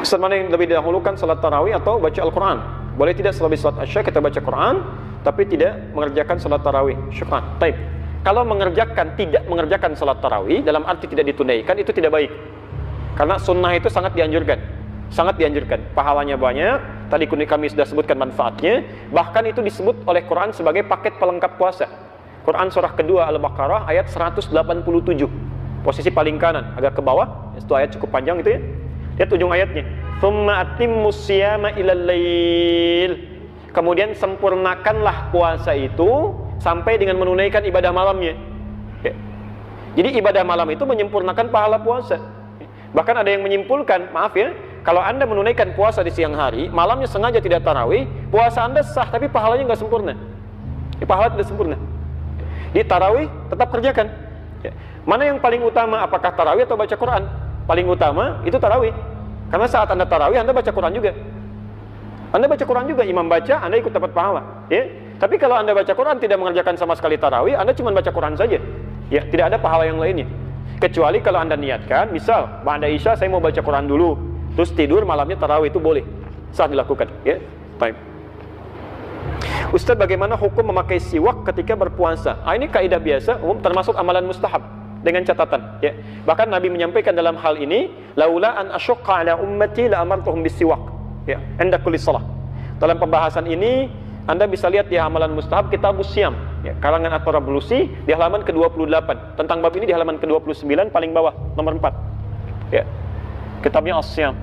Ustaz, mana yang lebih didahulukan, salat tarawih atau baca Al-Quran? Boleh tidak selebih salat Asya kita baca Quran tapi tidak mengerjakan salat tarawih? Syukran. Taib. Kalau tidak mengerjakan salat tarawih dalam arti tidak ditunaikan, itu tidak baik. Karena sunnah itu sangat dianjurkan. Sangat dianjurkan. Pahalanya banyak. Tadi kami sudah sebutkan manfaatnya. Bahkan itu disebut oleh Quran sebagai paket pelengkap puasa. Quran surah kedua Al-Baqarah ayat 187. Posisi paling kanan, agak ke bawah. Itu ayat cukup panjang itu ya. Lihat ujung ayatnya. Tsumma atimmus siyama ilal lail. Kemudian sempurnakanlah puasa itu sampai dengan menunaikan ibadah malamnya. Ya. Jadi ibadah malam itu menyempurnakan pahala puasa. Bahkan ada yang menyimpulkan, maaf ya, kalau Anda menunaikan puasa di siang hari, malamnya sengaja tidak tarawih, puasa Anda sah tapi pahalanya nggak sempurna. Pahala tidak sempurna. Di tarawih tetap kerjakan. Ya. Mana yang paling utama, apakah tarawih atau baca Quran? Paling utama itu tarawih. Karena saat Anda tarawih, Anda baca Quran juga. Anda baca Quran juga, imam baca, Anda ikut dapat pahala. Ya. Tapi kalau Anda baca Quran tidak mengerjakan sama sekali tarawih, Anda cuma baca Quran saja. Ya, tidak ada pahala yang lainnya. Kecuali kalau Anda niatkan, misal ba'da Isya saya mau baca Quran dulu, terus tidur malamnya tarawih, itu boleh. Sah dilakukan. Ya. Baik. Ustaz, bagaimana hukum memakai siwak ketika berpuasa? Ini kaidah biasa, umum, termasuk amalan mustahab. Dengan catatan, ya. Bahkan Nabi menyampaikan dalam hal ini, laula an asyqa ala ummati la amartuhum bisiwak, ya, inda kulli shalah. Dalam pembahasan ini Anda bisa lihat di halaman mustahab Kitabus Syam, ya, karangan At-Tarablusi di halaman ke-28. Tentang bab ini di halaman ke-29 paling bawah, nomor 4. Ya. Kitabnya As-Syam.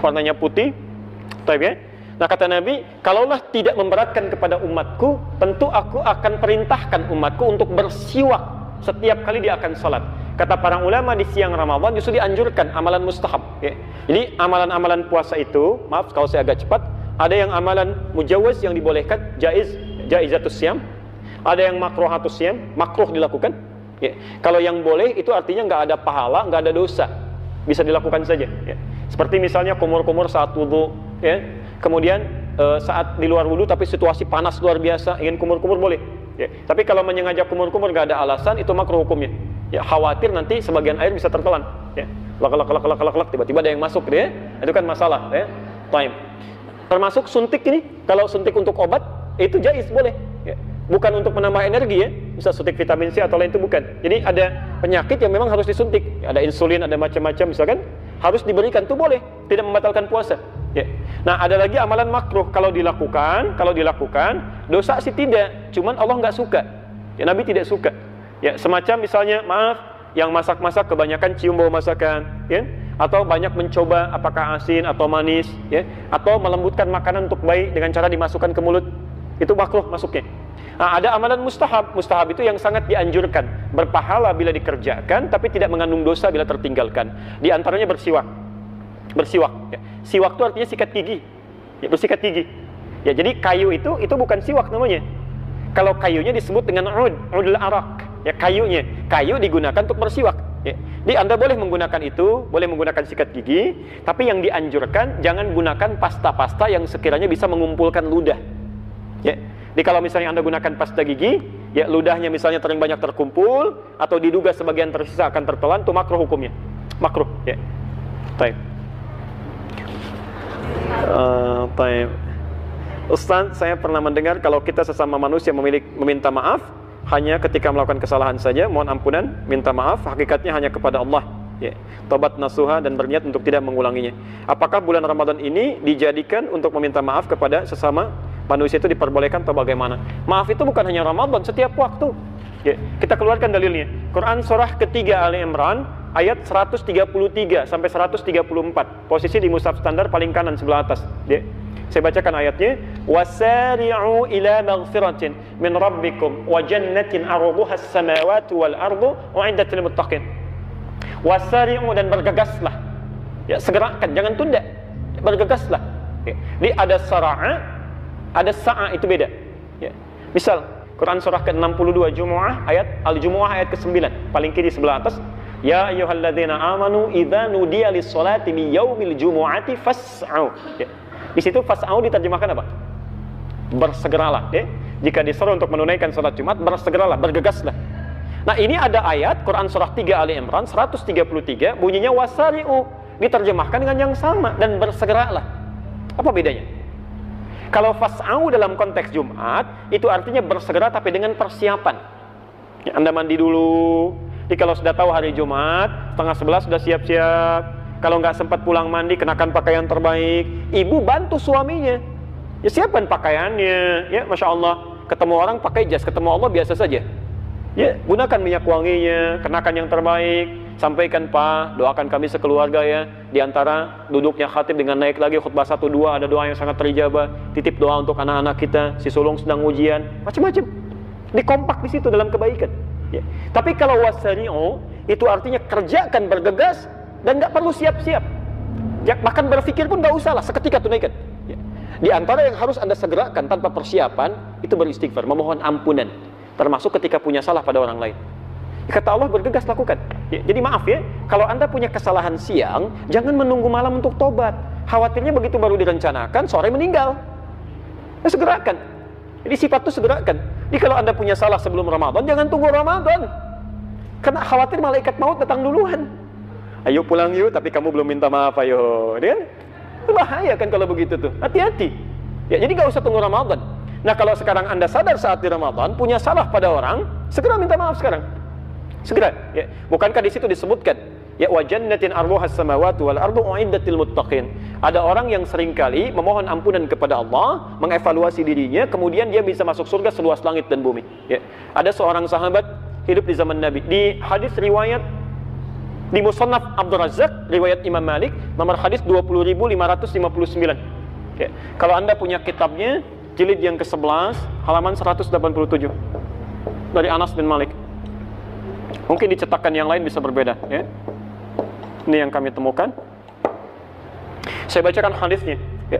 Warnanya putih. Taib ya. Nah, kata Nabi, kalaulah tidak memberatkan kepada umatku, tentu aku akan perintahkan umatku untuk bersiwak setiap kali dia akan salat. Kata para ulama, di siang Ramadan justru dianjurkan amalan mustahab. Ya. Jadi amalan-amalan puasa itu, maaf kalau saya agak cepat, ada yang amalan mujawaz yang dibolehkan, jaizatus syam, ada yang makruhatus syam, makruh dilakukan. Ya. Kalau yang boleh itu artinya nggak ada pahala, nggak ada dosa, bisa dilakukan saja. Ya. Seperti misalnya kumur-kumur saat wudu, ya. Kemudian saat di luar wudu tapi situasi panas luar biasa, ingin kumur-kumur boleh. Ya. Tapi kalau menyengaja kumur-kumur nggak ada alasan, itu makruh hukumnya. Ya, khawatir nanti sebagian air bisa tertelan. Ya. Lak, tiba-tiba ada yang masuk, ya. Itu kan masalah. Ya. Time. Termasuk suntik ini, kalau suntik untuk obat, itu jaiz boleh. Ya. Bukan untuk menambah energi ya, bisa suntik vitamin C atau lain, itu bukan. Jadi ada penyakit yang memang harus disuntik, ada insulin, ada macam-macam misalkan, harus diberikan, itu boleh, tidak membatalkan puasa. Ya. Nah, ada lagi amalan makruh kalau dilakukan, dosa sih tidak, cuman Allah nggak suka. Ya, Nabi tidak suka. Ya, semacam misalnya, maaf, yang masak-masak kebanyakan cium bau masakan, ya, atau banyak mencoba apakah asin atau manis, ya, atau melembutkan makanan untuk bayi dengan cara dimasukkan ke mulut, itu makruh masuknya. Nah, ada amalan mustahab. Mustahab itu yang sangat dianjurkan, berpahala bila dikerjakan, tapi tidak mengandung dosa bila tertinggalkan. Di antaranya bersiwak. Bersiwak. Ya. Siwak itu artinya sikat gigi. Ya, bersikat gigi. Ya, jadi kayu itu bukan siwak namanya. Kalau kayunya disebut dengan udul arak. Ya, kayunya. Kayu digunakan untuk bersiwak. Ya. Jadi Anda boleh menggunakan itu, boleh menggunakan sikat gigi, tapi yang dianjurkan jangan gunakan pasta-pasta yang sekiranya bisa mengumpulkan ludah. Ya. Jadi kalau misalnya Anda gunakan pasta gigi, ya ludahnya misalnya terlalu banyak terkumpul atau diduga sebagian tersisa akan tertelan, itu makruh hukumnya. Makruh, ya. Baik. Baik. Ustaz, saya pernah mendengar kalau kita sesama manusia meminta maaf hanya ketika melakukan kesalahan saja, mohon ampunan, minta maaf, hakikatnya hanya kepada Allah. Ya. Tobat nasuha dan berniat untuk tidak mengulanginya. Apakah bulan Ramadan ini dijadikan untuk meminta maaf kepada sesama manusia, itu diperbolehkan atau bagaimana? Maaf itu bukan hanya Ramadan, setiap waktu. Ya. Kita keluarkan dalilnya. Quran surah ketiga Ali Imran ayat 133 sampai 134. Posisi di mushaf standar paling kanan sebelah atas. Ya. Saya bacakan ayatnya. Wasari'u ila maghfiratin min rabbikum wa jannatin 'arduha as-samawati wal ardu u'iddat lil muttaqin. Wasari'u, dan bergegaslah. Ya, segerakan, jangan tunda. Bergegaslah. Ya. Jadi ada sara'a, ada sa'a, itu beda. Ya. Misal Quran surah ke-62 Jumu'ah ayat Al-Jumu'ah ayat ke-9 paling kiri sebelah atas. Ya ayyuhalladzina amanu idza nudiya lis-salati min yaumil jumu'ati fas'au. Ya. Di situ fas'au diterjemahkan apa? Bersegeralah, ya. Jika disuruh untuk menunaikan salat Jumat, bersegeralah, bergegaslah. Nah, ini ada ayat Quran surah 3 Ali Imran 133 bunyinya wasari'u, diterjemahkan dengan yang sama, dan bersegeralah. Apa bedanya? Kalau fas'au dalam konteks Jumat itu artinya bersegera tapi dengan persiapan. Ya, Anda mandi dulu. Jadi kalau sudah tahu hari Jumat, 10:30 sudah siap-siap. Kalau nggak sempat pulang mandi, kenakan pakaian terbaik. Ibu bantu suaminya. Ya, siapkan pakaiannya. Ya, Masya Allah. Ketemu orang pakai jas, ketemu Allah biasa saja. Ya, gunakan minyak wanginya, kenakan yang terbaik. Sampaikan, Pak, doakan kami sekeluarga ya. Di antara duduknya khatib dengan naik lagi khutbah 1-2 ada doa yang sangat terijabah. Titip doa untuk anak-anak kita, si sulung sedang ujian, macam-macam. Dikompak di situ dalam kebaikan. Ya. Tapi kalau wasari'u itu artinya kerjakan bergegas dan nggak perlu siap-siap. Ya, bahkan berpikir pun nggak usah lah, seketika tunaikan. Ya. Di antara yang harus Anda segerakan tanpa persiapan itu beristighfar, memohon ampunan. Termasuk ketika punya salah pada orang lain. Kata Allah, bergegas lakukan. Ya, jadi maaf ya, kalau Anda punya kesalahan siang, jangan menunggu malam untuk tobat. Khawatirnya begitu baru direncanakan, sore meninggal. Ya, segerakan. Jadi sifat itu segerakan. Jadi kalau Anda punya salah sebelum Ramadan, jangan tunggu Ramadan. Karena khawatir malaikat maut datang duluan. Ayo pulang yuk, tapi kamu belum minta maaf, ayo. Kan? Itu bahaya kan kalau begitu tuh. Hati-hati. Ya, jadi gak usah tunggu Ramadan. Nah, kalau sekarang Anda sadar saat di Ramadan punya salah pada orang, segera minta maaf sekarang. Segera, ya. Bukankah di situ disebutkan, ya wa jannatin arduhas samawati wal ardu uiddat lil muttaqin. Ada orang yang seringkali memohon ampunan kepada Allah, mengevaluasi dirinya, kemudian dia bisa masuk surga seluas langit dan bumi. Ya. Ada seorang sahabat hidup di zaman Nabi. Di hadis riwayat di Musannaf Abdul Razzaq, riwayat Imam Malik, nomor hadis 20.559. Ya. Kalau Anda punya kitabnya, jilid yang ke-11, halaman 187, dari Anas bin Malik. Mungkin di cetakan yang lain bisa berbeda, ya. Ini yang kami temukan. Saya bacakan hadisnya. Ya.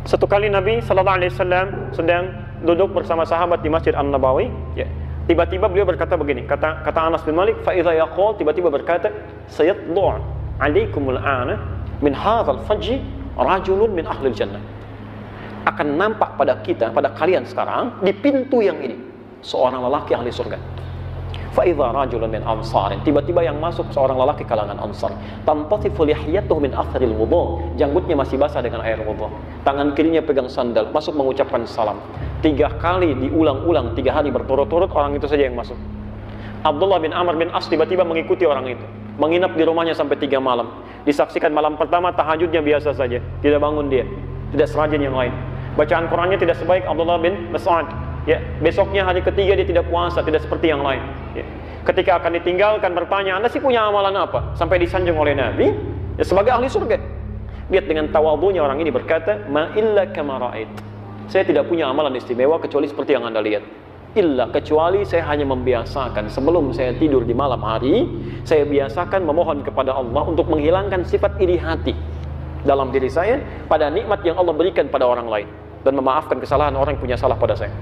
Satu kali Nabi Sallallahu Alaihi Wasallam sedang duduk bersama sahabat di Masjid An-Nabawi. Ya. Tiba-tiba beliau berkata begini. Kata Anas bin Malik, fa idza yaqul, tiba-tiba berkata, sayatlu' alaikumul ana min hadzal fajj rajulun min ahlil jannah. Akan nampak pada kita, pada kalian sekarang di pintu yang ini seorang lelaki ahli surga. Fa idza rajulun min ansarin, tiba-tiba yang masuk seorang lelaki kalangan Ansar. Tantathifu lihiyatuhu min atharil wudu, janggutnya masih basah dengan air wudu. Tangan kirinya pegang sandal, masuk mengucapkan salam. 3 kali diulang-ulang, 3 hari berturut-turut, orang itu saja yang masuk. Abdullah bin Amr bin As tiba-tiba mengikuti orang itu, menginap di rumahnya sampai 3 malam. Disaksikan malam pertama tahajudnya biasa saja, tidak bangun dia, tidak serajin yang lain. Bacaan Qurannya tidak sebaik Abdullah bin Mas'ud. Ya, besoknya hari ketiga dia tidak puasa, tidak seperti yang lain. Ya. Ketika akan ditinggalkan bertanya, Anda sih punya amalan apa? Sampai disanjung oleh Nabi, ya sebagai ahli surga. Lihat dengan tawadhunya orang ini berkata, ma illa kama ra'ait. Saya tidak punya amalan istimewa kecuali seperti yang Anda lihat. Illa, kecuali saya hanya membiasakan sebelum saya tidur di malam hari, saya biasakan memohon kepada Allah untuk menghilangkan sifat iri hati dalam diri saya pada nikmat yang Allah berikan pada orang lain, dan memaafkan kesalahan orang yang punya salah pada saya.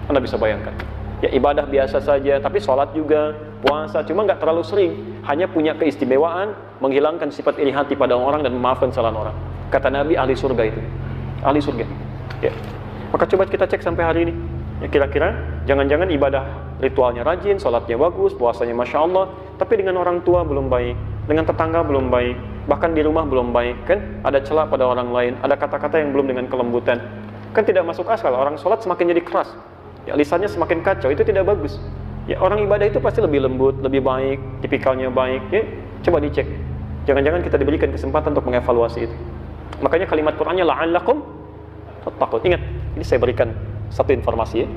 Anda bisa bayangkan, ya ibadah biasa saja, tapi sholat juga, puasa, cuma nggak terlalu sering, hanya punya keistimewaan menghilangkan sifat iri hati pada orang dan memaafkan kesalahan orang. Kata Nabi, ahli surga itu, ahli surga. Ya. Maka coba kita cek sampai hari ini, ya kira-kira jangan-jangan ibadah ritualnya rajin, sholatnya bagus, puasanya masya Allah, tapi dengan orang tua belum baik, dengan tetangga belum baik, bahkan di rumah belum baik, kan ada celah pada orang lain, ada kata-kata yang belum dengan kelembutan, kan tidak masuk akal. Orang sholat semakin jadi keras, ya lisannya semakin kacau, itu tidak bagus. Ya orang ibadah itu pasti lebih lembut, lebih baik, tipikalnya baik. Ya coba dicek, jangan-jangan kita diberikan kesempatan untuk mengevaluasi itu. Makanya kalimat Qur'annya la'allakum tattaqun. Ingat, ini saya berikan satu informasi ya.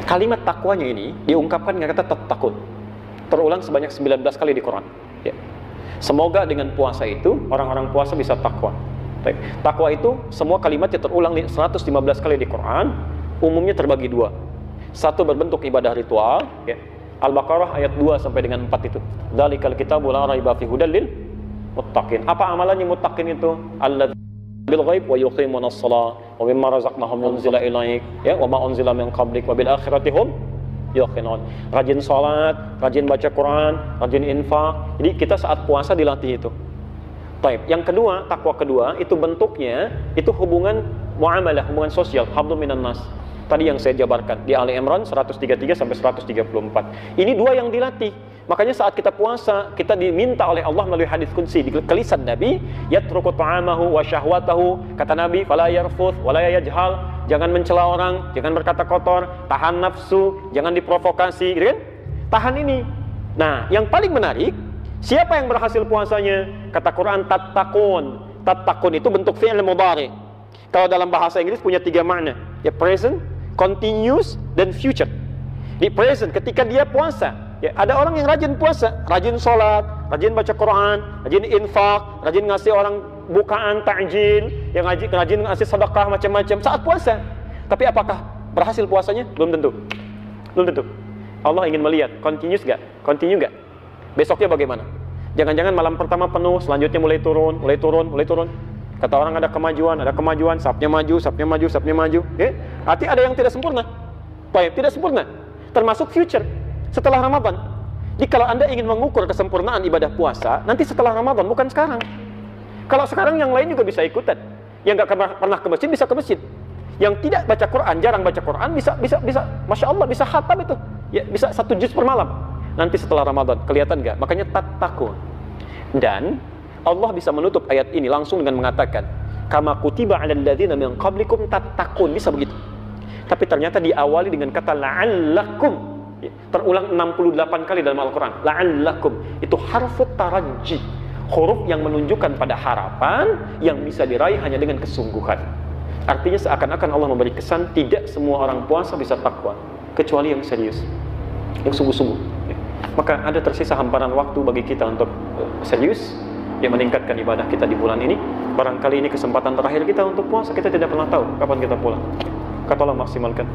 Kalimat takwanya ini diungkapkan dengan kata tattaqun, terulang sebanyak 19 kali di Quran. Ya. Semoga dengan puasa itu orang-orang puasa bisa takwa. Takwa itu semua kalimatnya terulang 115 kali di Quran, umumnya terbagi 2. Satu berbentuk ibadah ritual, ya. Al-Baqarah ayat 2 sampai dengan 4 itu. Dzalikal kitabul la raiba fihi hudal lil muttaqin. Apa amalannya muttaqin itu? Alladzina bil ghaib wa yuqimunas shalah wa mimma razaqnahum yunzila ilaik, ya, wa ma unzila min qablik wa bil akhirati hum yuqinun. Rajin salat, rajin baca Quran, rajin infak. Jadi kita saat puasa dilatih itu. Taib. Yang kedua, takwa kedua itu bentuknya itu hubungan muamalah, hubungan sosial, hablum minan nas. Tadi yang saya jabarkan di Ali Imran 133 sampai 134. Ini dua yang dilatih. Makanya saat kita puasa, kita diminta oleh Allah melalui hadis qudsi di lisan Nabi, yatruku ta'amahu wa syahwatahu, kata Nabi, fala yarfuth wala yajhal, jangan mencela orang, jangan berkata kotor, tahan nafsu, jangan diprovokasi, gitu kan? Tahan ini. Nah, yang paling menarik, siapa yang berhasil puasanya? Kata Quran, tattaqun. Tattaqun itu bentuk fi'il mudhari. Kalau dalam bahasa Inggris punya 3 makna, ya present, continuous, dan future. Di present, ketika dia puasa, ya, ada orang yang rajin puasa, rajin sholat, rajin baca Quran, rajin infak, rajin ngasih orang bukaan, takjil, yang rajin ngasih sedekah macam-macam saat puasa. Tapi apakah berhasil puasanya? Belum tentu. Belum tentu. Allah ingin melihat, continuous gak? Continue gak? Besoknya bagaimana? Jangan-jangan malam pertama penuh, selanjutnya mulai turun, mulai turun, mulai turun. Kata orang ada kemajuan, sapnya maju, sapnya maju, sapnya maju. Arti ada yang tidak sempurna. Baik, tidak sempurna. Termasuk future setelah Ramadan. Jadi kalau Anda ingin mengukur kesempurnaan ibadah puasa, nanti setelah Ramadan, bukan sekarang. Kalau sekarang yang lain juga bisa ikutan. Yang nggak pernah ke masjid bisa ke masjid. Yang tidak baca Quran, jarang baca Quran, bisa, masya Allah, bisa khatam itu. Ya, bisa 1 juz per malam. Nanti setelah Ramadan, kelihatan nggak? Makanya tattaqun. Dan Allah bisa menutup ayat ini langsung dengan mengatakan, kama kutiba 'alal ladzina min qablikum tattaqun, bisa begitu. Tapi ternyata diawali dengan kata la'allakum. Terulang 68 kali dalam Al-Quran. La'allakum itu harfut taraji, huruf yang menunjukkan pada harapan yang bisa diraih hanya dengan kesungguhan. Artinya seakan-akan Allah memberi kesan tidak semua orang puasa bisa takwa, kecuali yang serius, yang sungguh-sungguh. Maka ada tersisa hamparan waktu bagi kita untuk serius, yang meningkatkan ibadah kita di bulan ini. Barangkali ini kesempatan terakhir kita untuk puasa. Kita tidak pernah tahu kapan kita pulang. Kata Allah, maksimalkan.